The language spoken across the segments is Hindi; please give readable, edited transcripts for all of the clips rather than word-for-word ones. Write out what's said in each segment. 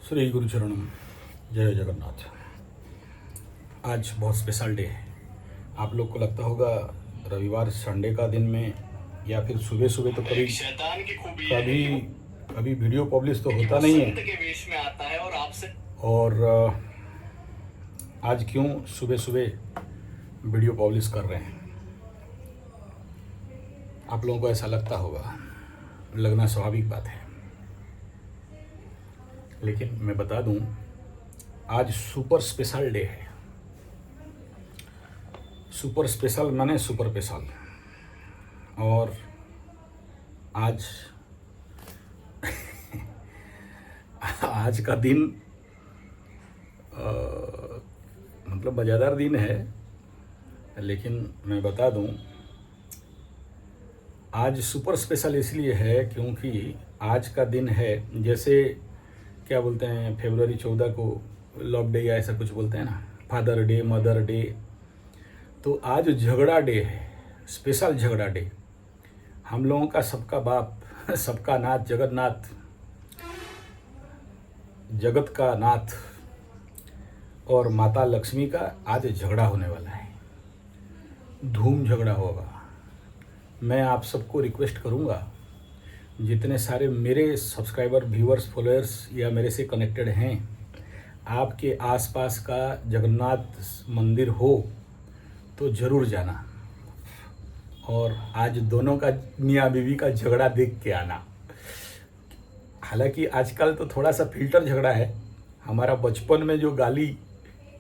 श्री गुरुचरणम। जय जगन्नाथ। आज बहुत स्पेशल डे है। आप लोग को लगता होगा रविवार संडे का दिन में या फिर सुबह सुबह तो कभी कभी वीडियो पब्लिश तो होता नहीं है। और आज क्यों सुबह सुबह वीडियो पब्लिश कर रहे हैं, आप लोगों को ऐसा लगता होगा, लगना स्वाभाविक बात है। लेकिन मैं बता दूं, आज सुपर स्पेशल डे है। सुपर स्पेशल माने सुपर स्पेशल। और आज आज का दिन मतलब मज़ेदार दिन है। लेकिन मैं बता दूं, आज सुपर स्पेशल इसलिए है क्योंकि आज का दिन है, जैसे क्या बोलते हैं, फरवरी 14 को लव डे या ऐसा कुछ बोलते हैं ना, फादर डे, मदर डे। तो आज झगड़ा डे है, स्पेशल झगड़ा डे। हम लोगों का सबका बाप, सबका नाथ जगन्नाथ, जगत का नाथ और माता लक्ष्मी का आज झगड़ा होने वाला है। धूम झगड़ा होगा। मैं आप सबको रिक्वेस्ट करूंगा, जितने सारे मेरे सब्सक्राइबर, व्यूअर्स, फॉलोअर्स या मेरे से कनेक्टेड हैं, आपके आसपास का जगन्नाथ मंदिर हो तो ज़रूर जाना और आज दोनों का, मियाँ बीवी का झगड़ा देख के आना। हालांकि आजकल तो थोड़ा सा फिल्टर झगड़ा है। हमारा बचपन में जो गाली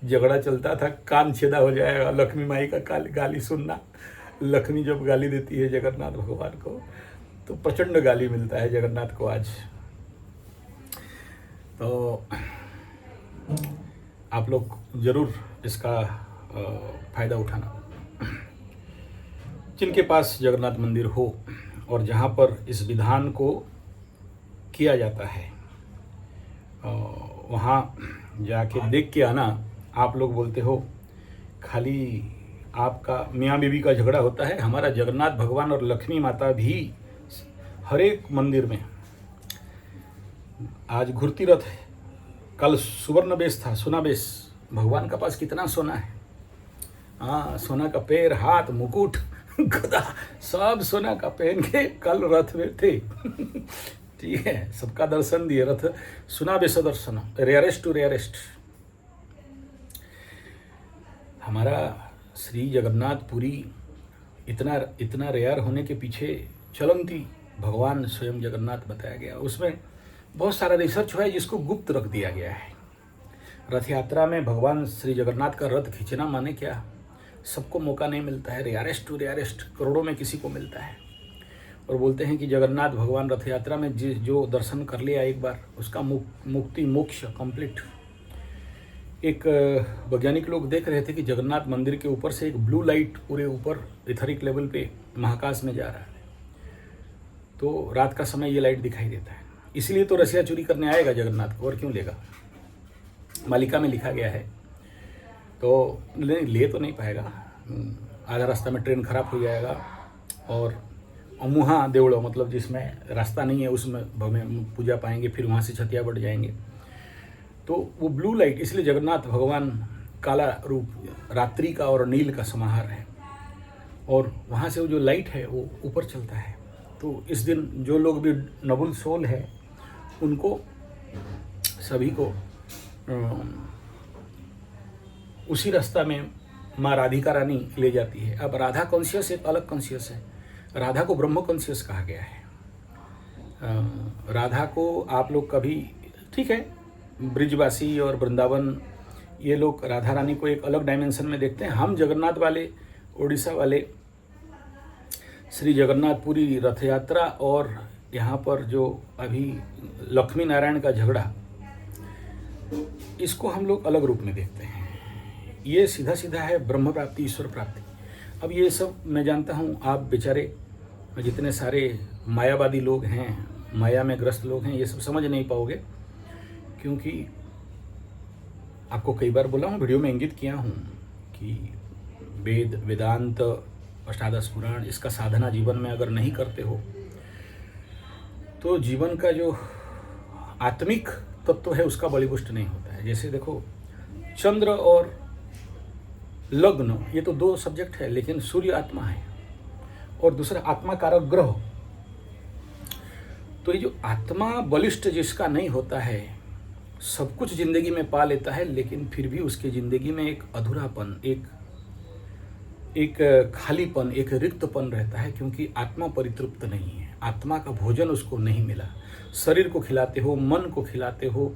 झगड़ा चलता था, कान छेदा हो जाएगा, लक्ष्मी माई का गाली सुनना। लक्ष्मी जब गाली देती है जगन्नाथ भगवान को तो प्रचंड गाली मिलता है जगन्नाथ को आज। तो आप लोग जरूर इसका फायदा उठाना, जिनके पास जगन्नाथ मंदिर हो और जहाँ पर इस विधान को किया जाता है, वहाँ जाके देख के आना। आप लोग बोलते हो खाली आपका मियाँ बीवी का झगड़ा होता है, हमारा जगन्नाथ भगवान और लक्ष्मी माता भी हर एक मंदिर में आज घुरती रथ है। कल सुवर्ण बेश था, सोना बेश। भगवान का पास कितना सोना है। हाँ, सोना का पैर, हाथ, मुकुट, गदा, सब सोना का पहन के कल रथ में थे। ठीक है, सबका दर्शन दिए। रथ सोना बेश दर्शन, रेयरेस्ट टू रेयरेस्ट। हमारा श्री जगन्नाथ पुरी इतना रेयर होने के पीछे चलंती भगवान स्वयं जगन्नाथ बताया गया। उसमें बहुत सारा रिसर्च हुआ है जिसको गुप्त रख दिया गया है। रथ यात्रा में भगवान श्री जगन्नाथ का रथ खींचना माने क्या, सबको मौका नहीं मिलता है। रेयरेस्ट टू रेयरेस्ट, करोड़ों में किसी को मिलता है। और बोलते हैं कि जगन्नाथ भगवान रथ यात्रा में जो दर्शन कर लिया एक बार, उसका मुक्ति, मोक्ष कंप्लीट। एक वैज्ञानिक लोग देख रहे थे कि जगन्नाथ मंदिर के ऊपर से एक ब्लू लाइट पूरे ऊपर इथरिक लेवल पे महाकाश में जा रहा है। तो रात का समय ये लाइट दिखाई देता है। इसलिए तो रसिया चोरी करने आएगा जगन्नाथ को, और क्यों लेगा। मालिका में लिखा गया है। तो ले तो नहीं पाएगा। आधा रास्ता में ट्रेन खराब हो जाएगा और अमुहा देवड़ो, मतलब जिसमें रास्ता नहीं है उसमें भव्य पूजा पाएंगे, फिर वहाँ से छतिया बढ़ जाएंगे। तो वो ब्लू लाइट, इसलिए जगन्नाथ भगवान काला रूप, रात्रि का और नील का समाहार है। और वहाँ से वो जो लाइट है वो ऊपर चलता है। तो इस दिन जो लोग भी नबुल सोल है, उनको सभी को उसी रास्ता में माँ राधिका रानी ले जाती है। अब राधा कॉन्शियस एक अलग कॉन्शियस है। राधा को ब्रह्म कॉन्शियस कहा गया है। राधा को आप लोग कभी, ठीक है, ब्रिजवासी और वृंदावन, ये लोग राधा रानी को एक अलग डायमेंशन में देखते हैं। हम जगन्नाथ वाले, उड़ीसा वाले, श्री जगन्नाथपुरी रथ यात्रा और यहाँ पर जो अभी लक्ष्मी नारायण का झगड़ा, इसको हम लोग अलग रूप में देखते हैं। ये सीधा सीधा है ब्रह्म प्राप्ति, ईश्वर प्राप्ति। अब ये सब मैं जानता हूँ, आप बेचारे जितने सारे मायावादी लोग हैं, माया में ग्रस्त लोग हैं, ये सब समझ नहीं पाओगे। क्योंकि आपको कई बार बोला हूँ, वीडियो में इंगित किया हूँ कि वेद, वेदांत, अष्टादश पुराण, इसका साधना जीवन में अगर नहीं करते हो तो जीवन का जो आत्मिक तत्व है उसका बलिपुष्ट नहीं होता है। जैसे देखो, चंद्र और लग्न ये तो दो सब्जेक्ट है, लेकिन सूर्य आत्मा है और दूसरा आत्मा कारक ग्रह। तो ये जो आत्मा बलिष्ठ जिसका नहीं होता है, सब कुछ जिंदगी में पा लेता है, लेकिन फिर भी उसके जिंदगी में एक अधूरापन, एक खालीपन, एक रिक्तपन रहता है, क्योंकि आत्मा परितृप्त नहीं है, आत्मा का भोजन उसको नहीं मिला। शरीर को खिलाते हो, मन को खिलाते हो,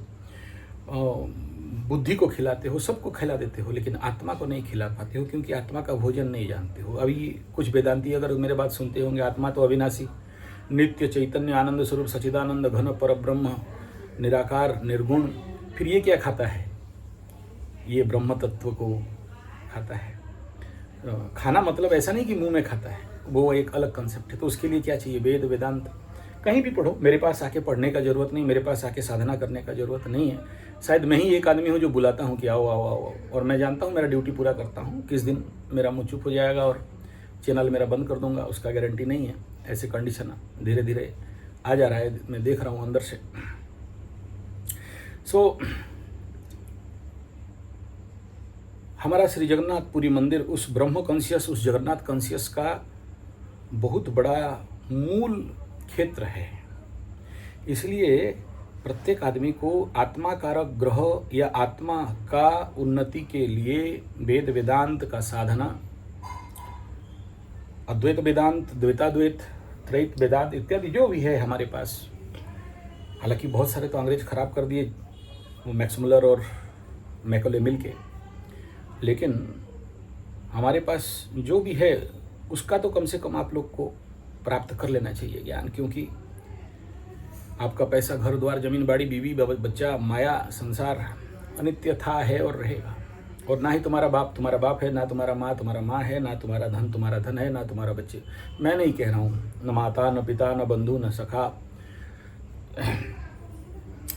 बुद्धि को खिलाते हो, सबको खिला देते हो, लेकिन आत्मा को नहीं खिला पाते हो, क्योंकि आत्मा का भोजन नहीं जानते हो। अभी कुछ वेदांती अगर मेरे बात सुनते होंगे, आत्मा तो अविनाशी, नित्य चैतन्य आनंद स्वरूप सच्चिदानंद घन परब्रह्म निराकार निर्गुण, फिर ये क्या खाता है? ये ब्रह्म तत्व को खाता है। खाना मतलब ऐसा नहीं कि मुंह में खाता है, वो एक अलग कंसेप्ट है। तो उसके लिए क्या चाहिए? वेद वेदांत कहीं भी पढ़ो, मेरे पास आके पढ़ने का जरूरत नहीं, मेरे पास आके साधना करने का जरूरत नहीं है। शायद मैं ही एक आदमी हूँ जो बुलाता हूँ कि आओ आओ आओ, और मैं जानता हूँ मेरा ड्यूटी पूरा करता हूँ। किस दिन मेरा मुँह चुप हो जाएगा और चैनल मेरा बंद कर दूंगा, उसका गारंटी नहीं है। ऐसे कंडीशन धीरे धीरे आ जा रहा है, मैं देख रहा हूँ अंदर से। सो हमारा श्री जगन्नाथपुरी मंदिर उस ब्रह्म कॉन्शियस, उस जगन्नाथ कॉन्शियस का बहुत बड़ा मूल क्षेत्र है। इसलिए प्रत्येक आदमी को आत्मा कारक ग्रह या आत्मा का उन्नति के लिए वेद वेदांत का साधना, अद्वैत वेदांत, द्वैताद्वैत, त्रैत वेदांत इत्यादि जो भी है हमारे पास, हालांकि बहुत सारे तो अंग्रेज खराब कर दिए, वो मैक्स मुलर और मैकले मिल के, लेकिन हमारे पास जो भी है उसका तो कम से कम आप लोग को प्राप्त कर लेना चाहिए ज्ञान, क्योंकि आपका पैसा, घर द्वार, जमीन बाड़ी, बीवी बच्चा, माया, संसार अनित्य था, है और रहेगा। और ना ही तुम्हारा बाप है, ना तुम्हारा माँ है, ना तुम्हारा धन है, ना तुम्हारा बच्चे। मैं नहीं कह रहा हूँ, न माता, न पिता, न बंधु, न सखा।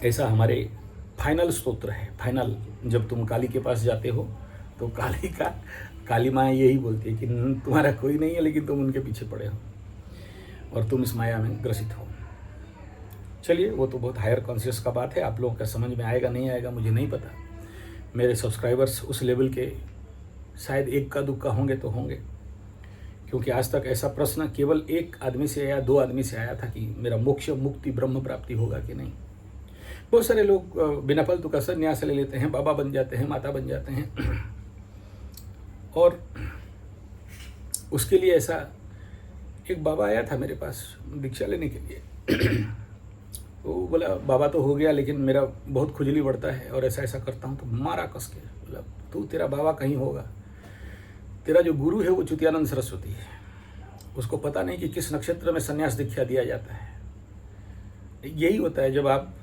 ऐसा हमारे फाइनल स्तोत्र है। फाइनल, जब तुम काली के पास जाते हो तो काली माँ यही बोलती है कि तुम्हारा कोई नहीं है, लेकिन तुम उनके पीछे पड़े हो और तुम इस माया में ग्रसित हो। चलिए, वो तो बहुत हायर कॉन्शियस का बात है, आप लोगों का समझ में आएगा नहीं आएगा मुझे नहीं पता। मेरे सब्सक्राइबर्स उस लेवल के शायद एक का दुक्का होंगे तो होंगे, क्योंकि आज तक ऐसा प्रश्न केवल एक आदमी से या दो आदमी से आया था कि मेरा मोक्ष, मुक्ति, ब्रह्म प्राप्ति होगा कि नहीं। बहुत सारे लोग बिना फालतू का संन्यास ले लेते हैं, बाबा बन जाते हैं, माता बन जाते हैं, और उसके लिए ऐसा एक बाबा आया था मेरे पास दीक्षा लेने के लिए। वो बोला बाबा तो हो गया, लेकिन मेरा बहुत खुजली बढ़ता है और ऐसा ऐसा करता हूँ। तो मारा कस के, बोला तू, तेरा बाबा कहीं होगा, तेरा जो गुरु है वो चुतियानंद सरस्वती है, उसको पता नहीं कि किस नक्षत्र में संन्यास दीक्षा दिया जाता है। यही होता है, जब आप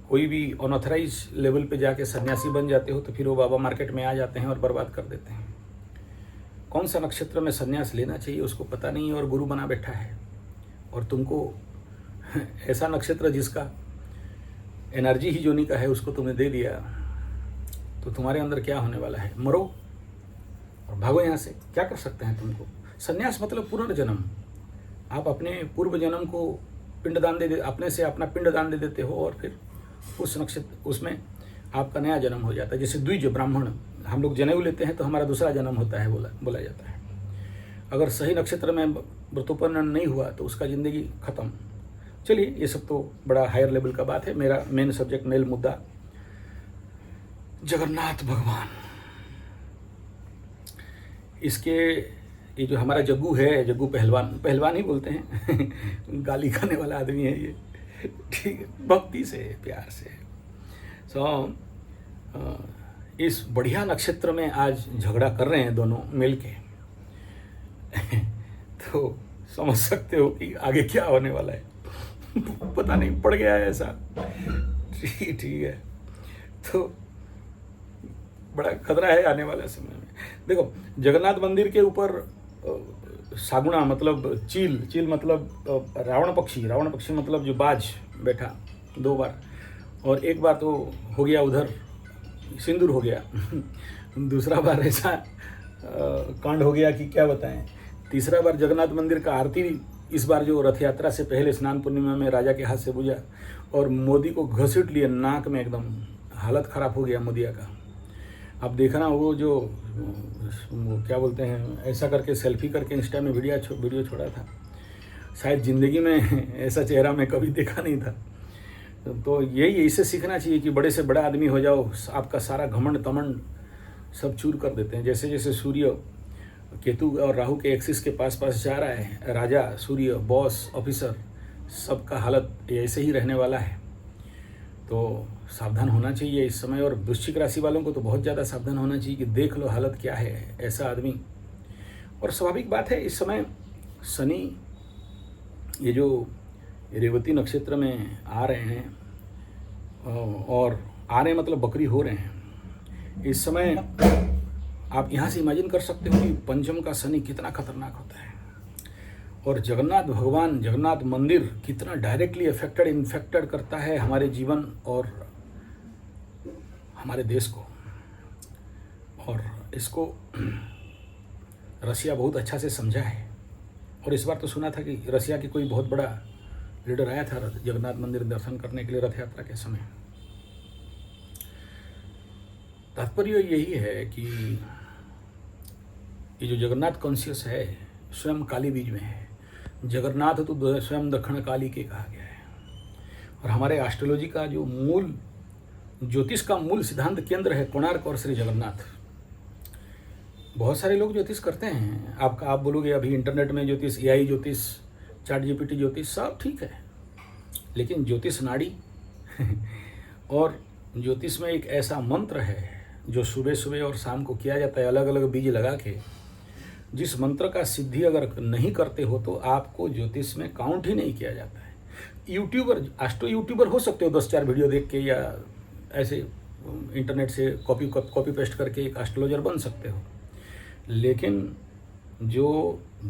कोई भी अनऑथराइज लेवल पे जाके सन्यासी बन जाते हो तो फिर वो बाबा मार्केट में आ जाते हैं और बर्बाद कर देते हैं। कौन सा नक्षत्र में सन्यास लेना चाहिए उसको पता नहीं है और गुरु बना बैठा है, और तुमको ऐसा नक्षत्र जिसका एनर्जी ही जोनी का है उसको तुमने दे दिया, तो तुम्हारे अंदर क्या होने वाला है? मरो और भागो यहाँ से। क्या कर सकते हैं तुमको? सन्यास मतलब पुनर्जन्म। आप अपने पूर्व जन्म को पिंडदान दे, अपने से अपना पिंडदान दे देते हो और फिर उस नक्षत्र, उसमें आपका नया जन्म हो जाता है। जैसे द्विज ब्राह्मण, हम लोग जनेऊ लेते हैं तो हमारा दूसरा जन्म होता है, बोला जाता है। अगर सही नक्षत्र में व्रतोपन्न नहीं हुआ तो उसका जिंदगी खत्म। चलिए, ये सब तो बड़ा हायर लेवल का बात है। मेरा मेन सब्जेक्ट, मेन मुद्दा जगन्नाथ भगवान। इसके ये जो हमारा जग्गू है, जग्गू पहलवान ही बोलते हैं गाली खाने वाला आदमी है ये, ठीक है, भक्ति से, प्यार से। इस बढ़िया नक्षत्र में आज झगड़ा कर रहे हैं दोनों मिल के तो समझ सकते हो कि आगे क्या होने वाला है। पता नहीं, पड़ गया है ऐसा। ठीक है, तो बड़ा खतरा है आने वाले समय में। देखो, जगन्नाथ मंदिर के ऊपर सागुणा मतलब चील मतलब रावण पक्षी मतलब जो बाज बैठा 2 बार, और एक बार तो हो गया उधर सिंदूर हो गया दूसरा बार ऐसा कांड हो गया कि क्या बताएं। तीसरा बार जगन्नाथ मंदिर का आरती इस बार जो रथ यात्रा से पहले स्नान पूर्णिमा में राजा के हाथ से बुझा और मोदी को घसीट लिए नाक में, एकदम हालत ख़राब हो गया मोदिया का। अब देखना वो जो वो क्या बोलते हैं, ऐसा करके सेल्फी करके इंस्टा में वीडियो छोड़ा था। शायद ज़िंदगी में ऐसा चेहरा मैं कभी देखा नहीं था। तो यही इसे सीखना चाहिए कि बड़े से बड़ा आदमी हो जाओ, आपका सारा घमंड तमंड सब चूर कर देते हैं। जैसे जैसे सूर्य केतु और राहु के एक्सिस के पास पास जा रहा है, राजा सूर्य बॉस ऑफिसर सबका हालत ऐसे ही रहने वाला है। तो सावधान होना चाहिए इस समय। और वृश्चिक राशि वालों को तो बहुत ज़्यादा सावधान होना चाहिए कि देख लो हालत क्या है ऐसा आदमी। और स्वाभाविक बात है इस समय शनि ये जो रेवती नक्षत्र में आ रहे हैं और आ रहे मतलब बकरी हो रहे हैं इस समय, आप यहाँ से इमेजिन कर सकते हो कि पंचम का शनि कितना खतरनाक होता है और जगन्नाथ भगवान, जगन्नाथ मंदिर कितना डायरेक्टली इन्फेक्टेड करता है हमारे जीवन और हमारे देश को। और इसको रसिया बहुत अच्छा से समझा है। और इस बार तो सुना था कि रसिया की कोई बहुत बड़ा लीडर आया था जगन्नाथ मंदिर दर्शन करने के लिए रथ यात्रा के समय। तात्पर्य यही है कि ये जो जगन्नाथ कॉन्शियस है स्वयं काली बीज में है। जगन्नाथ तो स्वयं दक्षिण काली के कहा गया है। और हमारे एस्ट्रोलॉजी का जो मूल ज्योतिष का मूल सिद्धांत केंद्र है कोणार्क और श्री जगन्नाथ। बहुत सारे लोग ज्योतिष करते हैं। आप बोलोगे अभी इंटरनेट में ज्योतिष, AI ज्योतिष, ChatGPT ज्योतिष सब ठीक है, लेकिन ज्योतिष नाड़ी और ज्योतिष में एक ऐसा मंत्र है जो सुबह सुबह और शाम को किया जाता है अलग अलग बीज लगा के। जिस मंत्र का सिद्धि अगर नहीं करते हो तो आपको ज्योतिष में काउंट ही नहीं किया जाता है। यूट्यूबर हो सकते हो 10-4 वीडियो देख के, या ऐसे इंटरनेट से कॉपी पेस्ट करके एक एस्ट्रोलॉजर बन सकते हो। लेकिन जो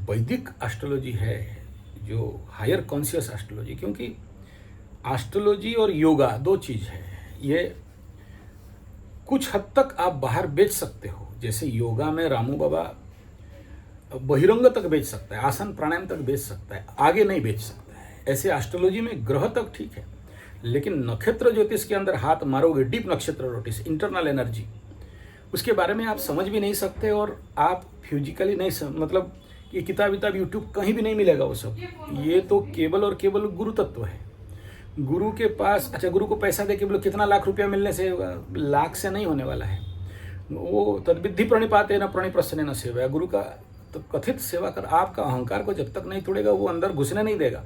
वैदिक एस्ट्रोलॉजी है, जो हायर कॉन्शियस एस्ट्रोलॉजी, क्योंकि एस्ट्रोलॉजी और योगा 2 चीज़ है। ये कुछ हद तक आप बाहर बेच सकते हो। जैसे योगा में रामू बाबा बहिरंग तक बेच सकता है, आसन प्राणायाम तक बेच सकता है, आगे नहीं बेच सकता है। ऐसे एस्ट्रोलॉजी में ग्रह तक ठीक है, लेकिन नक्षत्र ज्योतिष के अंदर हाथ मारोगे, डीप नक्षत्र ज्योतिष, इंटरनल एनर्जी, उसके बारे में आप समझ भी नहीं सकते। और आप फिजिकली नहीं मतलब ये किताब यूट्यूब कहीं भी नहीं मिलेगा वो सब। ये तो केवल और केवल गुरु तत्व है। गुरु के पास, अच्छा गुरु को पैसा दे के बोलो कितना लाख रुपया मिलने से होगा, लाख से नहीं होने वाला है। वो तद्विधि प्रणिपाते न प्रणिप्रसन्न न सेवा। गुरु का तो कथित सेवा कर, आपका अहंकार को जब तक नहीं तोड़ेगा वो अंदर घुसने नहीं देगा,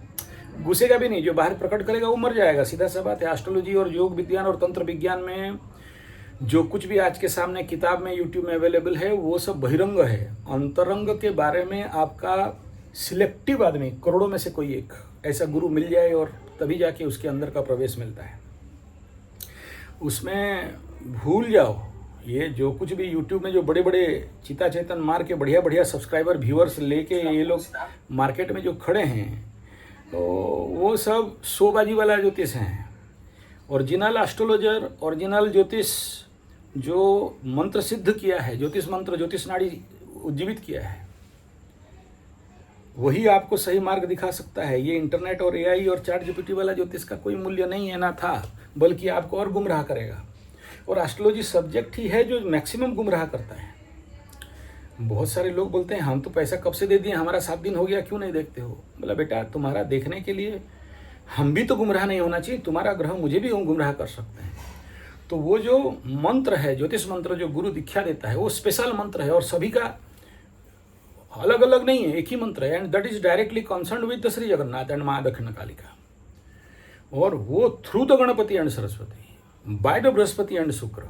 घुसेगा भी नहीं। जो बाहर प्रकट करेगा वो मर जाएगा, सीधा सा बात है। एस्ट्रोलॉजी और योग विज्ञान और तंत्र विज्ञान में जो कुछ भी आज के सामने किताब में यूट्यूब में अवेलेबल है वो सब बहिरंग है। अंतरंग के बारे में आपका सिलेक्टिव आदमी, करोड़ों में से कोई एक ऐसा गुरु मिल जाए और तभी जाके उसके अंदर का प्रवेश मिलता है। उसमें भूल जाओ। ये जो कुछ भी यूट्यूब में जो बड़े बड़े चिता चेतन मार के बढ़िया बढ़िया सब्सक्राइबर व्यूअर्स लेके ये लोग मार्केट में जो खड़े हैं, तो वो सब शोबाजी वाला ज्योतिष हैं। ओरिजिनल एस्ट्रोलॉजर, ओरिजिनल ज्योतिष जो मंत्र सिद्ध किया है, ज्योतिष मंत्र, ज्योतिष नाड़ी उज्जीवित किया है, वही आपको सही मार्ग दिखा सकता है। ये इंटरनेट और AI और ChatGPT वाला ज्योतिष का कोई मूल्य नहीं है, ना था, बल्कि आपको और गुमराह करेगा। और एस्ट्रोलॉजी सब्जेक्ट ही है जो मैक्सिमम गुमराह करता है। बहुत सारे लोग बोलते हैं हम तो पैसा कब से दे दिए, हमारा 7 दिन हो गया, क्यों नहीं देखते हो। बोला बेटा तुम्हारा देखने के लिए हम भी तो गुमराह नहीं होना चाहिए, तुम्हारा ग्रह मुझे भी गुमराह कर सकते हैं। तो वो जो मंत्र है, ज्योतिष मंत्र जो गुरु दीक्षा देता है, वो स्पेशल मंत्र है और सभी का अलग अलग नहीं है, एक ही मंत्र है। And that is directly concern with Shri Jagannath and माँ दक्षिण कालिका। और वो through the Ganpati and Saraswati, by the Brihaspati and शुक्र।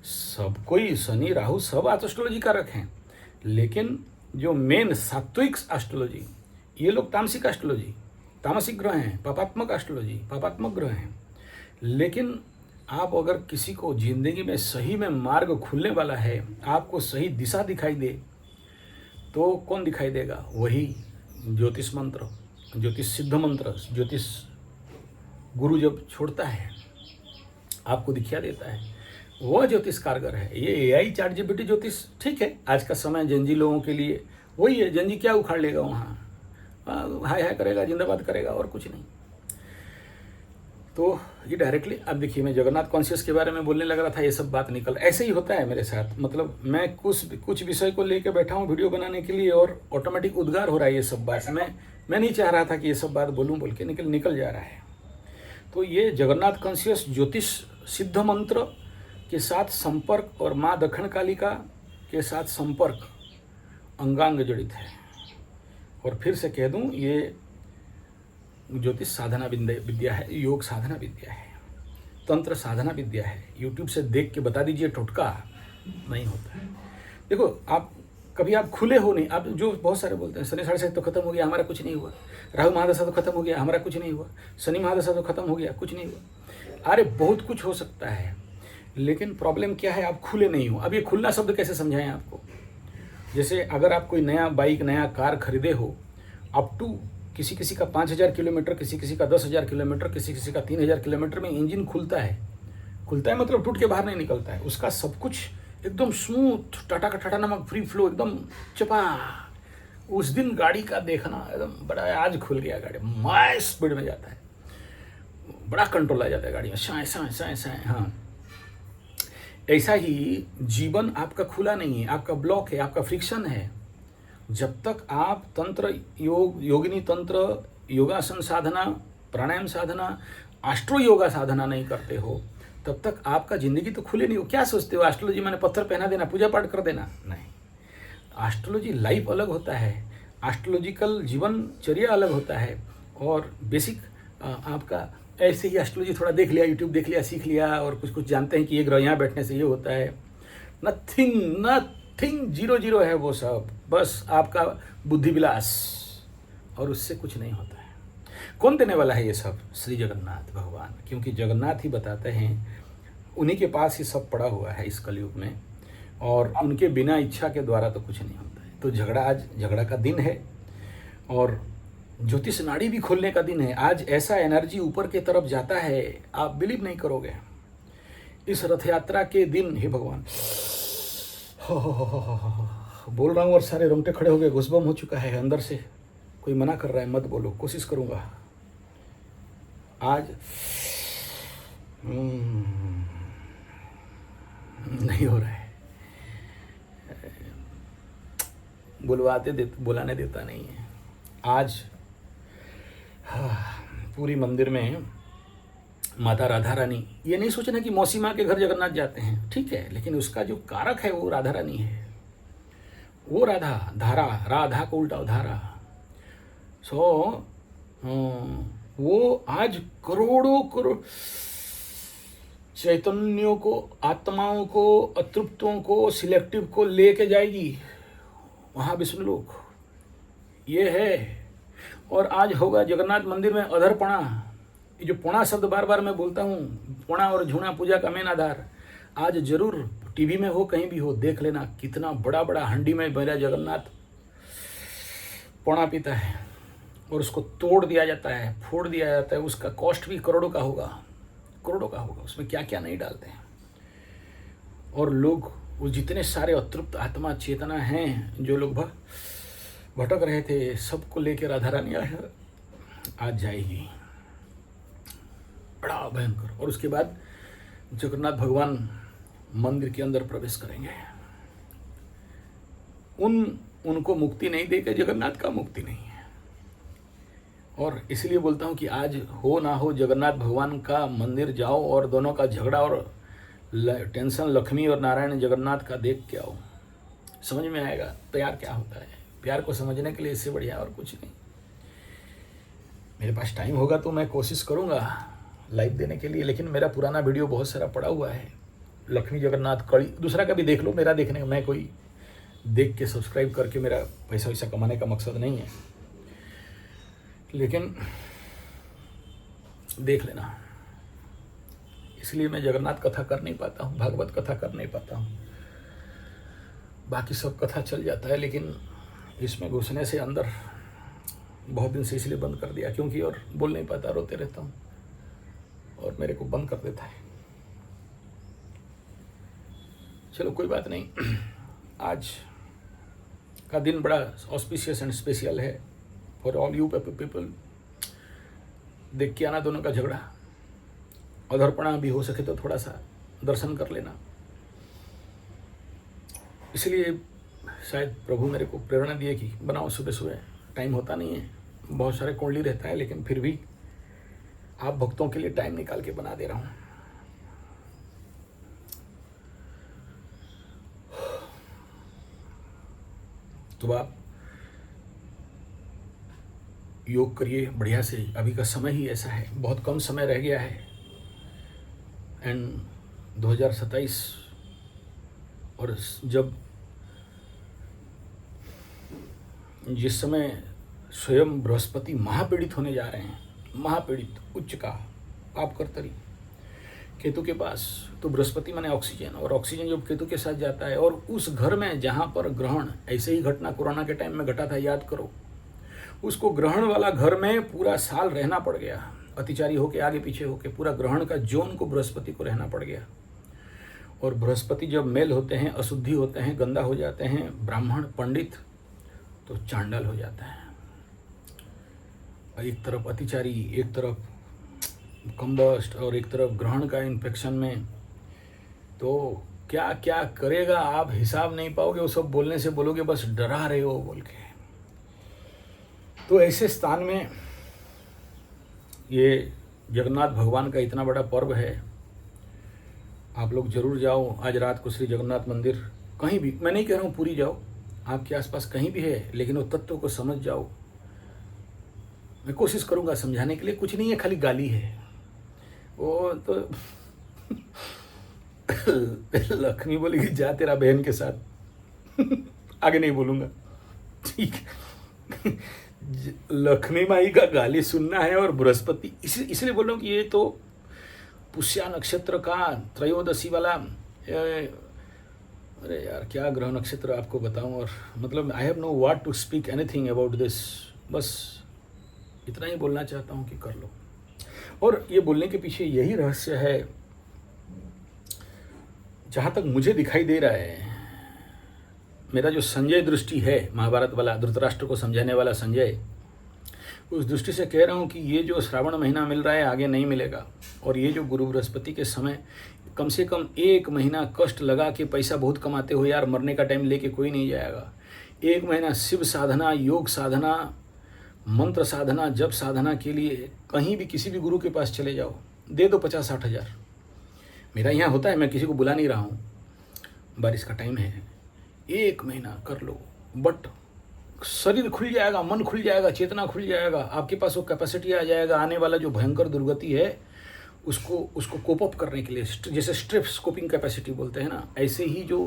सब कोई शनि राहु सब एस्ट्रोलॉजी का रखें, लेकिन जो मेन सात्विक एस्ट्रोलॉजी, ये लोग तामसिक एस्ट्रोलॉजी, तामसिक ग्रह हैं, पापात्मक एस्ट्रोलॉजी, पापात्मक ग्रह हैं। लेकिन आप अगर किसी को जिंदगी में सही में मार्ग खुलने वाला है, आपको सही दिशा दिखाई दे, तो कौन दिखाई देगा? वही ज्योतिष मंत्र, ज्योतिष सिद्ध मंत्र, ज्योतिष गुरु जब छोड़ता है आपको दिखा देता है, वह ज्योतिष कारगर है। ये AI ChatGPT ज्योतिष ठीक है, आज का समय जंजी लोगों के लिए वही है। जंजी क्या उखाड़ लेगा वहाँ, हाय हाय करेगा, जिंदाबाद करेगा और कुछ नहीं। तो ये डायरेक्टली, अब देखिए मैं जगन्नाथ कॉन्शियस के बारे में बोलने लग रहा था, ये सब बात निकल, ऐसे ही होता है मेरे साथ। मतलब मैं कुछ विषय को लेकर बैठा हूँ वीडियो बनाने के लिए और ऑटोमेटिक उद्गार हो रहा है ये सब बात। मैं नहीं चाह रहा था कि ये सब बात बोलूँ, बोल के निकल जा रहा है। तो ये जगन्नाथ कॉन्शियस ज्योतिष सिद्ध मंत्र के साथ संपर्क और माँ दक्षिण कालिका के साथ संपर्क अंगांग जड़ित है। और फिर से कह दूं, ये ज्योतिष साधना विद्या है, योग साधना विद्या है, तंत्र साधना विद्या है। यूट्यूब से देख के बता दीजिए टोटका नहीं होता है। देखो आप कभी आप खुले हो नहीं, आप जो बहुत सारे बोलते हैं शनि साढ़े तो खत्म हो गया, हमारा कुछ नहीं हुआ, राहु महादशा तो खत्म हो गया, हमारा कुछ नहीं हुआ, शनि महादशा तो खत्म हो गया, कुछ नहीं हुआ। अरे बहुत कुछ हो सकता है, लेकिन प्रॉब्लम क्या है, आप खुले नहीं हो। अब ये खुलना शब्द कैसे समझाएं आपको? जैसे अगर आप कोई नया बाइक, नया कार खरीदे हो, अप टू किसी का 5000 किलोमीटर, किसी का 10,000 किलोमीटर, किसी का 3000 किलोमीटर में इंजन खुलता है मतलब टूट के बाहर नहीं निकलता है। उसका सब कुछ एकदम स्मूथ, टाटा का टाटा नमक, फ्री फ्लो, एकदम चपा। उस दिन गाड़ी का देखना एकदम बड़ा, आज खुल गया गाड़ी, माय स्पीड में जाता है, बड़ा कंट्रोल आ जाता है गाड़ी में, साए साए साए साए। हाँ, ऐसा ही जीवन आपका खुला नहीं है, आपका ब्लॉक है, आपका फ्रिक्शन है। जब तक आप तंत्र योग, योगिनी तंत्र, योगासन साधना, प्राणायाम साधना, एस्ट्रो योगा साधना नहीं करते हो, तब तक आपका जिंदगी तो खुले नहीं हो। क्या सोचते हो एस्ट्रोलॉजी मैंने पत्थर पहना देना, पूजा पाठ कर देना? नहीं, एस्ट्रोलॉजी लाइफ अलग होता है, एस्ट्रोलॉजिकल जीवनचर्या अलग होता है। और बेसिक आपका ऐसे ही एस्ट्रोलॉजी थोड़ा देख लिया, यूट्यूब देख लिया, सीख लिया, और कुछ जानते हैं कि ये ग्रह यहाँ बैठने से ये होता है। नथिंग, 0 है वो सब, बस आपका बुद्धि विलास, और उससे कुछ नहीं होता है। कौन देने वाला है ये सब? श्री जगन्नाथ भगवान, क्योंकि जगन्नाथ ही बताते हैं, उन्हीं के पास ही सब पड़ा हुआ है इस कलयुग में, और उनके बिना इच्छा के द्वारा तो कुछ नहीं होता है। तो आज झगड़ा का दिन है, और ज्योतिष नाड़ी भी खोलने का दिन है। आज ऐसा एनर्जी ऊपर के तरफ जाता है, आप बिलीव नहीं करोगे। इस रथ यात्रा के दिन, हे भगवान, हो, बोल रहा हूँ और सारे रोंगटे खड़े हो गए, घुसबम हो चुका है अंदर से। कोई मना कर रहा है मत बोलो, कोशिश करूंगा आज। नहीं हो रहा है, बुलाने देता नहीं है। आज पूरी मंदिर में माता राधा रानी, ये नहीं सोचना कि मौसी माँ के घर जगन्नाथ जाते हैं, ठीक है, लेकिन उसका जो कारक है वो राधा रानी है। वो राधा धारा, राधा को उल्टा धारा। वो आज करोड़ों चैतन्यों को, आत्माओं को, अतृप्तों को, सिलेक्टिव को लेके जाएगी वहां विष्णुलोक, ये है। और आज होगा जगन्नाथ मंदिर में अधरपणा। ये जो पुणा शब्द बार बार मैं बोलता हूँ, पुणा और झुणा पूजा का मेन आधार। आज जरूर टीवी में हो, कहीं भी हो, देख लेना कितना बड़ा बड़ा हंडी में मेरा जगन्नाथ पुणा पीता है, और उसको तोड़ दिया जाता है, फोड़ दिया जाता है। उसका कॉस्ट भी करोड़ों का होगा। उसमें क्या क्या नहीं डालते हैं। और लोग, वो जितने सारे अतृप्त आत्मा चेतना हैं, जो लोग भटक रहे थे, सबको लेकर राधा रानी आज जाएगी, बड़ा भयंकर। और उसके बाद जगन्नाथ भगवान मंदिर के अंदर प्रवेश करेंगे। उनको मुक्ति नहीं देकर जगन्नाथ का मुक्ति नहीं है। और इसलिए बोलता हूँ कि आज हो ना हो, जगन्नाथ भगवान का मंदिर जाओ और दोनों का झगड़ा और टेंशन लक्ष्मी और नारायण जगन्नाथ का देख के आओ, समझ में आएगा प्यार क्या होता है। प्यार को समझने के लिए इससे बढ़िया और कुछ नहीं। मेरे पास टाइम होगा तो मैं कोशिश करूँगा लाइव देने के लिए, लेकिन मेरा पुराना वीडियो बहुत सारा पड़ा हुआ है। लक्ष्मी जगन्नाथ कड़ी, दूसरा का भी देख लो, मेरा देखने का, मैं कोई देख के सब्सक्राइब करके मेरा पैसा वैसा कमाने का मकसद नहीं है, लेकिन देख लेना। इसलिए मैं जगन्नाथ कथा कर नहीं पाता हूँ, भागवत कथा कर नहीं पाता हूँ। बाकी सब कथा चल जाता है, लेकिन इसमें घुसने से अंदर बहुत दिन से इसलिए बंद कर दिया, क्योंकि और बोल नहीं पाता, रोते रहता हूँ और मेरे को बंद कर देता है। चलो कोई बात नहीं। आज का दिन बड़ा ऑस्पिशियस एंड स्पेशल है, फॉर ऑल यू पीपल, देख के आना दोनों का झगड़ा, अधर्पणा भी हो सके तो थोड़ा सा दर्शन कर लेना। इसलिए शायद प्रभु मेरे को प्रेरणा दिए कि बनाओ सुबह सुबह, टाइम होता नहीं है, बहुत सारे कुंडली रहता है, लेकिन फिर भी आप भक्तों के लिए टाइम निकाल के बना दे रहा हूँ। तो आप योग करिए बढ़िया से, अभी का समय ही ऐसा है, बहुत कम समय रह गया है। एंड 2027, और जब जिस समय स्वयं बृहस्पति महापीड़ित होने जा रहे हैं, महापीड़ित उच्च का पाप कर्तरी केतु के पास, तो बृहस्पति माने ऑक्सीजन, और ऑक्सीजन जब केतु के साथ जाता है, और उस घर में जहाँ पर ग्रहण, ऐसे ही घटना कोरोना के टाइम में घटा था, याद करो, उसको ग्रहण वाला घर में पूरा साल रहना पड़ गया, अतिचारी होके आगे पीछे होके पूरा ग्रहण का जोन को बृहस्पति को रहना पड़ गया। और बृहस्पति जब मेल होते हैं, अशुद्धि होते हैं, गंदा हो जाते हैं, ब्राह्मण पंडित, तो चांडाल हो जाता है। एक तरफ अतिचारी, एक तरफ कंबस्ट, और एक तरफ ग्रहण का इन्फेक्शन में, तो क्या क्या करेगा आप हिसाब नहीं पाओगे। वो सब बोलने से बोलोगे बस डरा रहे हो बोल के। तो ऐसे स्थान में ये जगन्नाथ भगवान का इतना बड़ा पर्व है, आप लोग जरूर जाओ। आज रात को श्री जगन्नाथ मंदिर, कहीं भी, मैं नहीं कह रहा हूँ पूरी जाओ, आपके आसपास कहीं भी है, लेकिन वो तत्व को समझ जाओ। मैं कोशिश करूंगा समझाने के लिए, कुछ नहीं है, खाली गाली है वो तो। लक्ष्मी बोलेगी जा तेरा बहन के साथ। आगे नहीं बोलूंगा, ठीक। लक्ष्मी माई का गाली सुनना है, और बृहस्पति, इसलिए बोल रहा हूँ कि ये तो पुष्या नक्षत्र का त्रयोदशी वाला, अरे यार क्या ग्रह नक्षत्र आपको बताऊं। और मतलब I have no what to speak anything about this, बस इतना ही बोलना चाहता हूं कि कर लो। और ये बोलने के पीछे यही रहस्य है, जहां तक मुझे दिखाई दे रहा है, मेरा जो संजय दृष्टि है, महाभारत वाला धृतराष्ट्र को समझाने वाला संजय, उस दृष्टि से कह रहा हूँ कि ये जो श्रावण महीना मिल रहा है आगे नहीं मिलेगा। और ये जो गुरु बृहस्पति के समय कम से कम 1 महीना कष्ट लगा के पैसा बहुत कमाते हो यार, मरने का टाइम लेके कोई नहीं जाएगा। 1 महीना शिव साधना, योग साधना, मंत्र साधना, जप साधना के लिए कहीं भी किसी भी गुरु के पास चले जाओ, दे दो 50-60 हज़ार। मेरा यहाँ होता है, मैं किसी को बुला नहीं रहा हूँ, बारिश का टाइम है, 1 महीना कर लो, बट शरीर खुल जाएगा, मन खुल जाएगा, चेतना खुल जाएगा, आपके पास वो कैपेसिटी आ जाएगा। आने वाला जो भयंकर दुर्गति है उसको कोप अप करने के लिए, जैसे स्ट्रिप स्कोपिंग कैपेसिटी बोलते हैं ना, ऐसे ही जो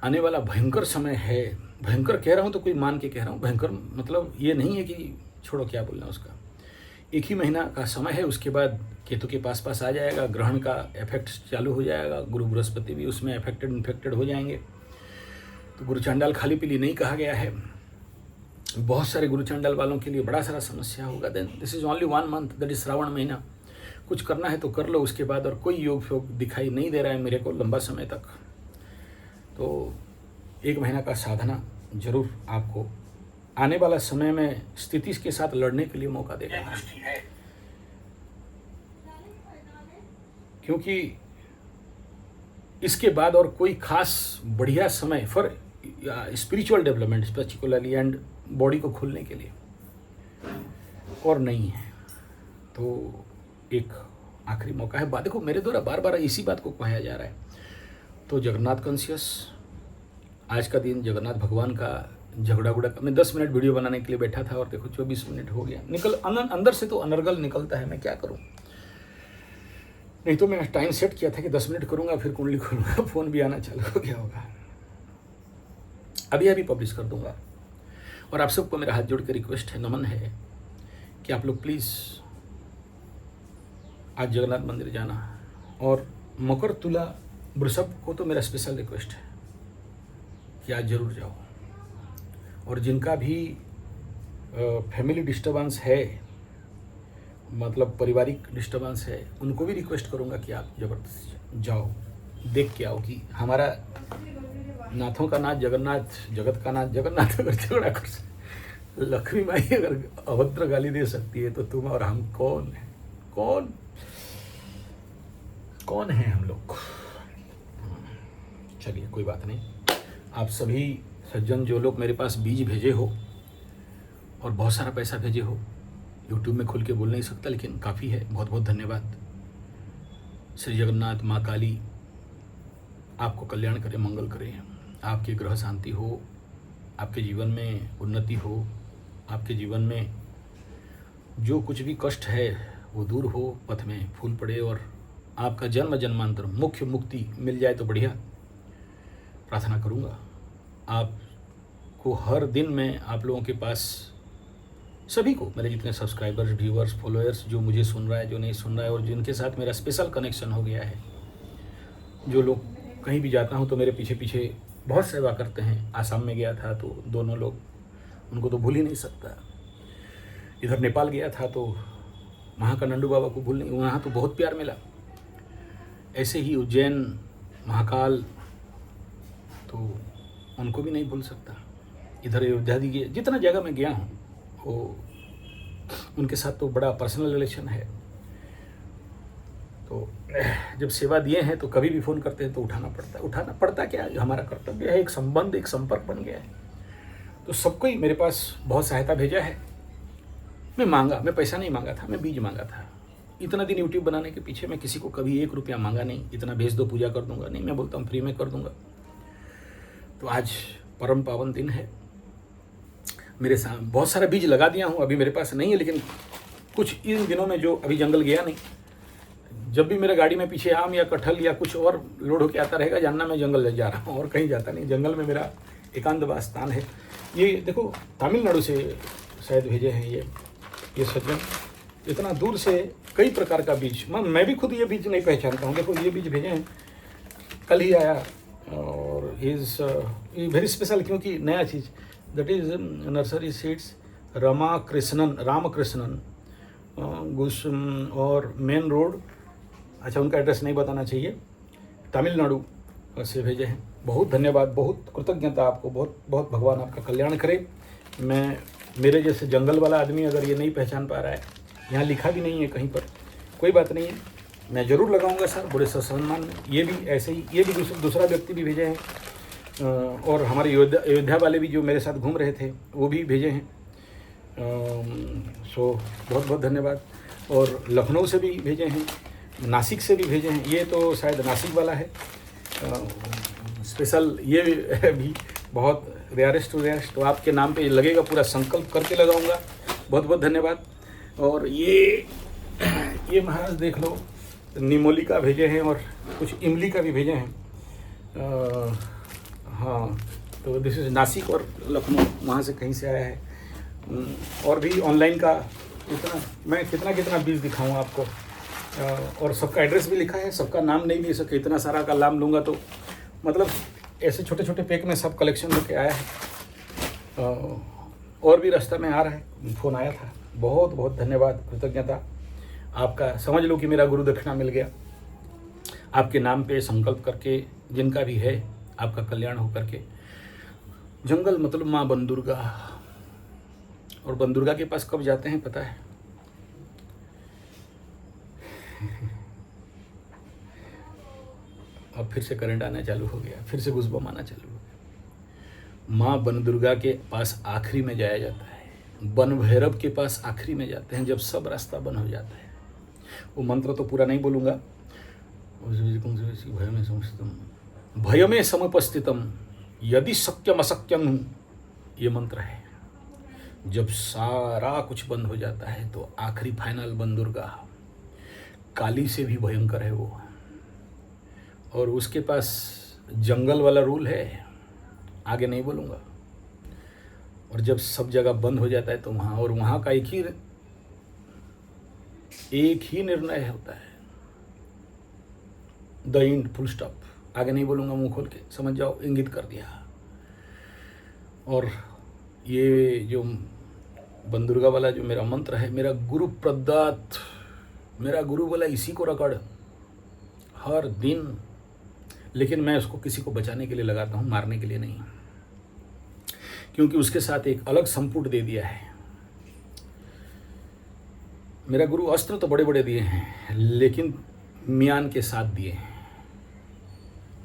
आने वाला भयंकर समय है, भयंकर कह रहा हूँ तो कोई मान के कह रहा हूँ, भयंकर मतलब ये नहीं है कि छोड़ो क्या बोलना उसका, 1 ही महीना का समय है, उसके बाद केतु के पास आ जाएगा, ग्रहण का इफेक्ट चालू हो जाएगा, गुरु बृहस्पति भी उसमें इन्फेक्टेड हो जाएंगे। तो गुरु चांडाल खाली पीली नहीं कहा गया है, बहुत सारे गुरु चांडाल वालों के लिए बड़ा सारा समस्या होगा। Then this is only 1 month, that is Shravan महीना। कुछ करना है तो कर लो, उसके बाद और कोई योग फ्योग दिखाई नहीं दे रहा है मेरे को लंबा समय तक। तो 1 महीना का साधना जरूर आपको आने वाला समय में स्थिति के साथ लड़ने के लिए मौका देगा, क्योंकि इसके बाद और कोई खास बढ़िया समय for spiritual development particularly and body को खोलने के लिए और नहीं है। तो एक आखिरी मौका है। देखो मेरे द्वारा बार बार इसी बात को कहा जा रहा है। तो जगन्नाथ कॉन्शियस, आज का दिन जगन्नाथ भगवान का झगड़ा गुड़ा का, मैं 10 मिनट वीडियो बनाने के लिए बैठा था और देखो 24 मिनट हो गया। अंदर से तो अनर्गल निकलता है, मैं क्या करूं। नहीं तो मैंने टाइम सेट किया था कि 10 मिनट करूंगा, फिर कुंडली खोलूंगा, फोन भी आना चालू हो गया होगा। अभी पब्लिश कर दूंगा। और आप सबको मेरा हाथ जोड़ के रिक्वेस्ट है, नमन है कि आप लोग प्लीज़ आज जगन्नाथ मंदिर जाना। और मकर, तुला, वृषभ को तो मेरा स्पेशल रिक्वेस्ट है कि आज जरूर जाओ। और जिनका भी फैमिली डिस्टर्बेंस है, मतलब पारिवारिक डिस्टर्बेंस है, उनको भी रिक्वेस्ट करूंगा कि आप जबरदस्त जाओ, देख के आओ कि हमारा नाथों का नाथ जगन्नाथ, जगत का नाथ जगन्नाथ अगर झगड़ा कर लक्ष्मी माई अगर अभद्र गाली दे सकती है तो तुम और हम कौन है? कौन कौन है हम लोग? चलिए कोई बात नहीं। आप सभी सज्जन जो लोग मेरे पास बीज भेजे हो और बहुत सारा पैसा भेजे हो, यूट्यूब में खुल के बोल नहीं सकता लेकिन काफ़ी है, बहुत बहुत धन्यवाद। श्री जगन्नाथ माँ काली आपको कल्याण करे, मंगल करे, आपके ग्रह शांति हो, आपके जीवन में उन्नति हो, आपके जीवन में जो कुछ भी कष्ट है वो दूर हो, पथ में फूल पड़े और आपका जन्म जन्मांतर मुख्य मुक्ति मिल जाए तो बढ़िया। प्रार्थना करूँगा आपको हर दिन मैं आप लोगों के पास, सभी को, मेरे जितने सब्सक्राइबर्स, व्यूअर्स, फॉलोअर्स, जो मुझे सुन रहा है, जो नहीं सुन रहा है और जिनके साथ मेरा स्पेशल कनेक्शन हो गया है, जो लोग कहीं भी जाता हूँ तो मेरे पीछे पीछे बहुत सेवा करते हैं। आसाम में गया था तो दोनों लोग, उनको तो भूल ही नहीं सकता। इधर नेपाल गया था तो वहाँ का नंदू बाबा को भूल नहीं, वहाँ तो बहुत प्यार मिला। ऐसे ही उज्जैन, महाकाल, तो उनको भी नहीं भूल सकता। इधर अयोध्या दी गया, जितना जगह मैं गया हूँ वो उनके साथ तो बड़ा पर्सनल रिलेशन है। तो जब सेवा दिए हैं तो कभी भी फ़ोन करते हैं तो उठाना पड़ता है। उठाना पड़ता क्या, हमारा कर्तव्य है, एक संबंध, एक संपर्क बन गया है। तो सबको ही मेरे पास बहुत सहायता भेजा है। मैं पैसा नहीं मांगा था, मैं बीज मांगा था। इतना दिन यूट्यूब बनाने के पीछे मैं किसी को कभी 1 रुपया मांगा नहीं, इतना भेज दो पूजा कर दूंगा, नहीं, मैं बोलता हूँ फ्री में कर दूंगा। तो आज परम पावन दिन है। मेरे साथ बहुत सारा बीज लगा दिया हूँ, अभी मेरे पास नहीं है, लेकिन कुछ इन दिनों में जो अभी जंगल गया नहीं, जब भी मेरे गाड़ी में पीछे आम या कटहल या कुछ और लोड होके आता रहेगा, जानना मैं जंगल जा रहा हूँ और कहीं जाता नहीं। जंगल में मेरा एकांतवास स्थान है। ये देखो तमिलनाडु से शायद भेजे हैं ये सज्जन, इतना दूर से कई प्रकार का बीज। मैं भी खुद ये बीज नहीं पहचानता हूँ। देखो ये बीज भेजे हैं, कल ही आया और इज़ वेरी स्पेशल, क्योंकि नया चीज़, that is nursery seeds Ramakrishnan गुस और मेन रोड, अच्छा उनका एड्रेस नहीं बताना चाहिए, तमिलनाडु से भेजे हैं। बहुत धन्यवाद, बहुत कृतज्ञता आपको, बहुत बहुत भगवान आपका कल्याण करे। मेरे जैसे जंगल वाला आदमी अगर ये नहीं पहचान पा रहा है, यहाँ लिखा भी नहीं है कहीं पर, कोई बात नहीं है, मैं ज़रूर लगाऊंगा सर, बड़े सम्मान में। ये भी ऐसे ही, ये भी दूसरा व्यक्ति भी भेजे हैं और हमारे अयोध्या वाले भी जो मेरे साथ घूम रहे थे वो भी भेजे हैं। सो बहुत बहुत धन्यवाद। और लखनऊ से भी भेजे हैं, नासिक से भी भेजे हैं। ये तो शायद नासिक वाला है स्पेशल, ये भी बहुत रेयरेस्ट टू रेयरेस्ट। तो आपके नाम पे लगेगा, पूरा संकल्प करके लगाऊंगा। बहुत बहुत धन्यवाद। और ये महाराज देख लो, निमोली का भेजे हैं और कुछ इमली का भी भेजे हैं। हाँ, तो दिस इज़ नासिक और लखनऊ, वहाँ से कहीं से आया है। और भी ऑनलाइन का इतना, मैं कितना बीज दिखाऊँ आपको, और सबका एड्रेस भी लिखा है, सबका नाम नहीं ले सके, इतना सारा का नाम लूँगा तो मतलब ऐसे छोटे छोटे पैक में सब कलेक्शन होके आया है। और भी रास्ता में आ रहा है, फ़ोन आया था। बहुत बहुत धन्यवाद, कृतज्ञता आपका। समझ लो कि मेरा गुरु दक्षिणा मिल गया। आपके नाम पे संकल्प करके, जिनका भी है, आपका कल्याण हो करके। जंगल मतलब माँ बन दुर्गा, और बन दुर्गा के पास कब जाते हैं पता है? अब फिर से करंट आना चालू हो गया, फिर से गुज़बम आना चालू हो गया। माँ बन दुर्गा के पास आखिरी में जाया जाता है, वन भैरव के पास आखिरी में जाते हैं, जब सब रास्ता बंद हो जाता है। वो मंत्र तो पूरा नहीं बोलूँगा। भय में समुपस्थितम यदि सत्यम असत्यम, ये मंत्र है। जब सारा कुछ बंद हो जाता है तो आखिरी फाइनल बन दुर्गा, काली से भी भयंकर है वो। और उसके पास जंगल वाला रूल है, आगे नहीं बोलूँगा। और जब सब जगह बंद हो जाता है तो वहाँ, और वहाँ का एक ही निर्णय होता है, द एंड, फुल स्टॉप। आगे नहीं बोलूँगा, मुंह खोल के समझ जाओ, इंगित कर दिया। और ये जो बन दुर्गा वाला जो मेरा मंत्र है, मेरा गुरु प्रदत्त, मेरा गुरु वाला इसी को रगड़ हर दिन, लेकिन मैं उसको किसी को बचाने के लिए लगाता हूँ, मारने के लिए नहीं। क्योंकि उसके साथ एक अलग संपुट दे दिया है। मेरा गुरु अस्त्र तो बड़े बड़े दिए हैं, लेकिन म्यान के साथ दिए हैं।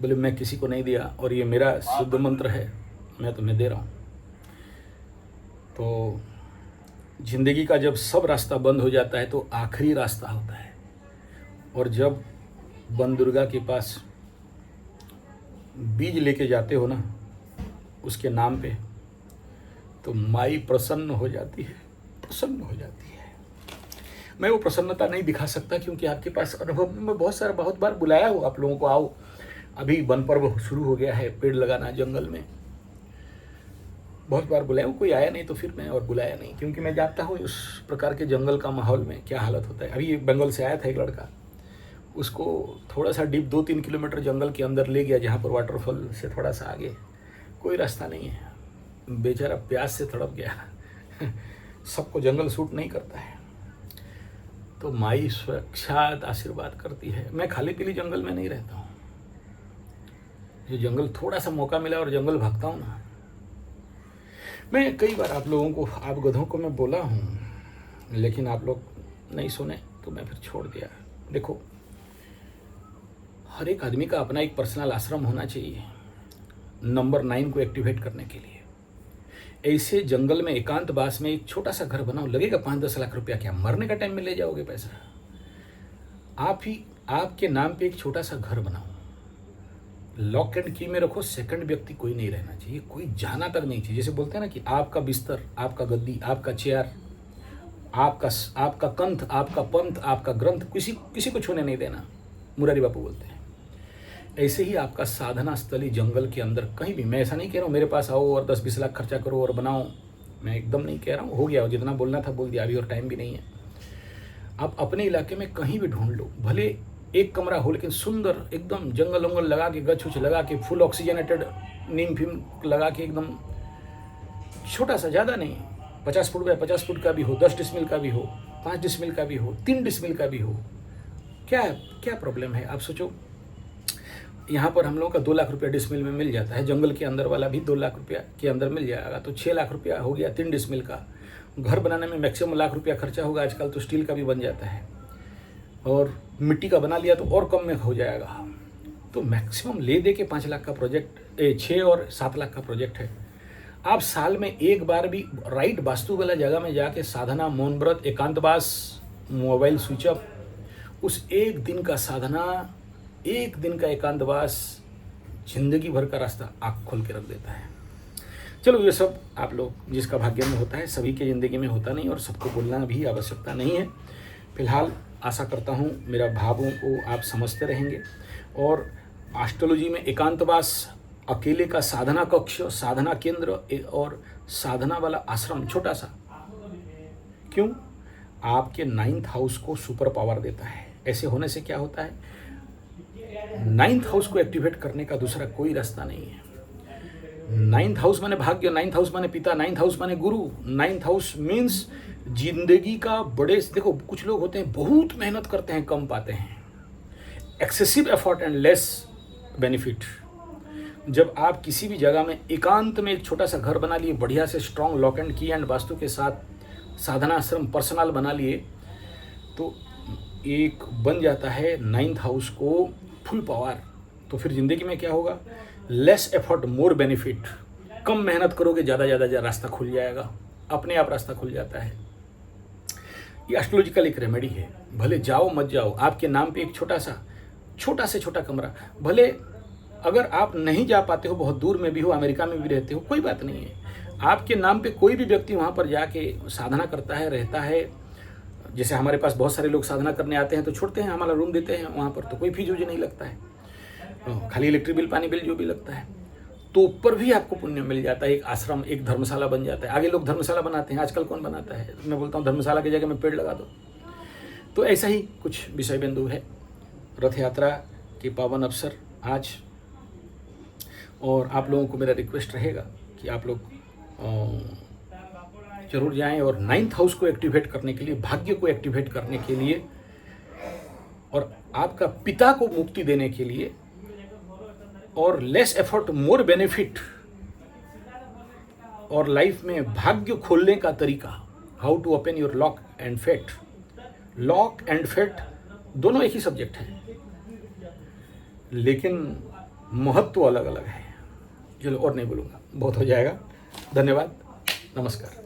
बोले मैं किसी को नहीं दिया और ये मेरा शुद्ध मंत्र है, मैं तुम्हें दे रहा हूँ। तो जिंदगी का जब सब रास्ता बंद हो जाता है तो आखिरी रास्ता होता है, और जब वन दुर्गा के पास बीज लेके जाते हो ना उसके नाम पे, तो माई प्रसन्न हो जाती है, प्रसन्न हो जाती है। मैं वो प्रसन्नता नहीं दिखा सकता क्योंकि आपके पास अनुभव में बहुत बार बुलाया हो आप लोगों को, आओ अभी वन पर्व शुरू हो गया है, पेड़ लगाना जंगल में, बहुत बार बुलाया हूँ, कोई आया नहीं तो फिर मैं और बुलाया नहीं, क्योंकि मैं जानता हूँ उस प्रकार के जंगल का माहौल में क्या हालत होता है। अभी बंगाल से आया था एक लड़का, उसको थोड़ा सा डीप 2-3 किलोमीटर जंगल के अंदर ले गया, जहाँ पर वाटरफॉल से थोड़ा सा आगे कोई रास्ता नहीं है, बेचारा प्यास से तड़प गया। सबको जंगल सूट नहीं करता है, तो माई साक्षात आशीर्वाद करती है। मैं खाली पीली जंगल में नहीं रहता हूँ, जो जंगल थोड़ा सा मौका मिला और जंगल भागता हूँ ना। मैं कई बार आप लोगों को, आप गधों को मैं बोला हूँ, लेकिन आप लोग नहीं सुने तो मैं फिर छोड़ दिया। देखो, हर एक आदमी का अपना एक पर्सनल आश्रम होना चाहिए नंबर 9 को एक्टिवेट करने के लिए। ऐसे जंगल में एकांतवास में एक छोटा सा घर बनाओ, लगेगा 5-10 लाख रुपया, क्या मरने का टाइम में ले जाओगे पैसा? आप ही आपके नाम पे एक छोटा सा घर बनाओ, लॉक एंड की में रखो, सेकंड व्यक्ति कोई नहीं रहना चाहिए, कोई जाना तक नहीं चाहिए। जैसे बोलते हैं ना कि आपका बिस्तर, आपका गद्दी, आपका चेयर, आपका कंथ, आपका पंथ, आपका ग्रंथ, किसी को छूने नहीं देना, मुरारी बापू बोलते हैं। ऐसे ही आपका साधना स्थली जंगल के अंदर कहीं भी, मैं ऐसा नहीं कह रहा हूँ मेरे पास आओ और 10-20 लाख खर्चा करो और बनाओ, मैं एकदम नहीं कह रहा हूँ, हो गया जितना बोलना था बोल दिया, अभी और टाइम भी नहीं है। आप अपने इलाके में कहीं भी ढूंढ लो, भले एक कमरा हो लेकिन सुंदर एकदम, जंगल वंगल लगा के, गछ उछ लगा के, फुल ऑक्सीजनेटेड नीम फिम लगा के, एकदम छोटा सा, ज़्यादा नहीं, 50 फुट बाय 50 फुट का भी हो, 10 डिसमिल का भी हो, 5 डिसमिल का भी हो, 3 डिसमिल का भी हो, क्या प्रॉब्लम है? आप सोचो, यहाँ पर हम लोगों का 2 लाख रुपया डिसमिल में मिल जाता है, जंगल के अंदर वाला भी 2 लाख रुपया के अंदर मिल जाएगा, तो 6 लाख रुपया हो गया 3 डिसमिल का। घर बनाने में मैक्सिमम लाख रुपया खर्चा होगा, आजकल तो स्टील का भी बन जाता है, और मिट्टी का बना लिया तो और कम में हो जाएगा। तो मैक्सिमम ले दे के 5 लाख का प्रोजेक्ट, 6 और 7 लाख का प्रोजेक्ट है। आप साल में एक बार भी राइट वास्तु वाला जगह में जाके साधना, मौन व्रत, एकांतवास, मोबाइल स्विच ऑफ, उस एक दिन का साधना, एक दिन का एकांतवास जिंदगी भर का रास्ता आँख खोल के रख देता है। चलो, ये सब आप लोग जिसका भाग्य में होता है, सभी के ज़िंदगी में होता नहीं, और सबको बोलना भी आवश्यकता नहीं है। फिलहाल आशा करता हूँ मेरा भावों को आप समझते रहेंगे, और एस्ट्रोलॉजी में एकांतवास, अकेले का साधना कक्ष, साधना केंद्र और साधना वाला आश्रम छोटा सा, क्यों? आपके 9th हाउस को सुपर पावर देता है। ऐसे होने से क्या होता है, 9th हाउस को एक्टिवेट करने का दूसरा कोई रास्ता नहीं है। 9th हाउस माने भाग्य, 9th हाउस माने पिता, 9th हाउस माने गुरु, 9th हाउस मीन्स जिंदगी का बड़े, देखो कुछ लोग होते हैं बहुत मेहनत करते हैं, कम पाते हैं, excessive effort and less benefit. जब आप किसी भी जगह में एकांत में एक छोटा सा घर बना लिए, बढ़िया से स्ट्रॉन्ग लॉक एंड की एंड वास्तु के साथ साधना आश्रम पर्सनल बना लिए, तो एक बन जाता है 9th हाउस को फुल पावर। तो फिर जिंदगी में क्या होगा, लेस एफर्ट मोर बेनिफिट, कम मेहनत करोगे ज़्यादा रास्ता खुल जाएगा, अपने आप रास्ता खुल जाता है। ये एस्ट्रोलॉजिकल एक रेमेडी है। भले जाओ मत जाओ, आपके नाम पे एक छोटा से छोटा कमरा, भले अगर आप नहीं जा पाते हो, बहुत दूर में भी हो, अमेरिका में भी रहते हो, कोई बात नहीं है, आपके नाम पे कोई भी व्यक्ति वहाँ पर जाके साधना करता है, रहता है। जैसे हमारे पास बहुत सारे लोग साधना करने आते हैं तो छोड़ते हैं, हमारा रूम देते हैं, वहाँ पर तो कोई फीस नहीं लगता है, खाली इलेक्ट्रिक बिल, पानी बिल जो भी लगता है, तो ऊपर भी आपको पुण्य मिल जाता है। एक आश्रम, एक धर्मशाला बन जाता है। आगे लोग धर्मशाला बनाते हैं, आजकल कौन बनाता है? मैं बोलता हूँ धर्मशाला की जगह में पेड़ लगा दो। तो ऐसा ही कुछ विषय बिंदु है रथ यात्रा के पावन अवसर आज, और आप लोगों को मेरा रिक्वेस्ट रहेगा कि आप लोग जरूर जाएं, और 9th हाउस को एक्टिवेट करने के लिए, भाग्य को एक्टिवेट करने के लिए, और आपका पिता को मुक्ति देने के लिए, और लेस एफर्ट मोर बेनिफिट, और लाइफ में भाग्य खोलने का तरीका, how to open your luck and fate. Luck and fate दोनों एक ही सब्जेक्ट हैं, लेकिन महत्व अलग अलग है। चलो और नहीं बोलूँगा, बहुत हो जाएगा। धन्यवाद, नमस्कार।